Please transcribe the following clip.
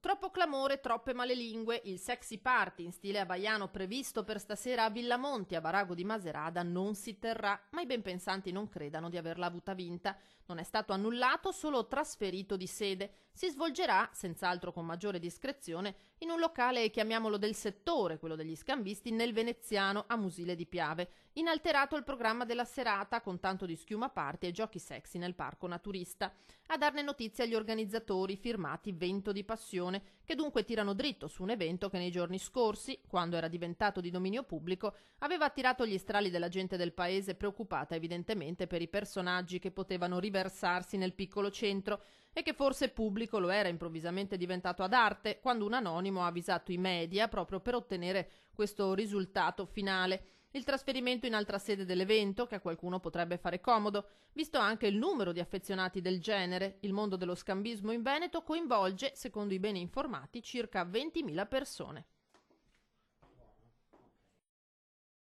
Troppo clamore, troppe malelingue. Il sexy party in stile hawaiano previsto per stasera a Villamonti a Barago di Macerata non si terrà, ma i ben pensanti non credano di averla avuta vinta. Non è stato annullato, solo trasferito di sede. Si svolgerà, senz'altro con maggiore discrezione, in un locale, chiamiamolo del settore, quello degli scambisti, nel Veneziano a Musile di Piave. Inalterato il programma della serata con tanto di schiuma party e giochi sexy nel parco naturista. A darne notizia gli organizzatori firmati Vento di Passione, che dunque tirano dritto su un evento che nei giorni scorsi, quando era diventato di dominio pubblico, aveva attirato gli strali della gente del paese, preoccupata evidentemente per i personaggi che potevano riversarsi nel piccolo centro e che forse pubblico lo era improvvisamente diventato ad arte quando un anonimo ha avvisato i media proprio per ottenere questo risultato finale. Il trasferimento in altra sede dell'evento, che a qualcuno potrebbe fare comodo, visto anche il numero di affezionati del genere. Il mondo dello scambismo in Veneto coinvolge, secondo i bene informati, circa 20.000 persone.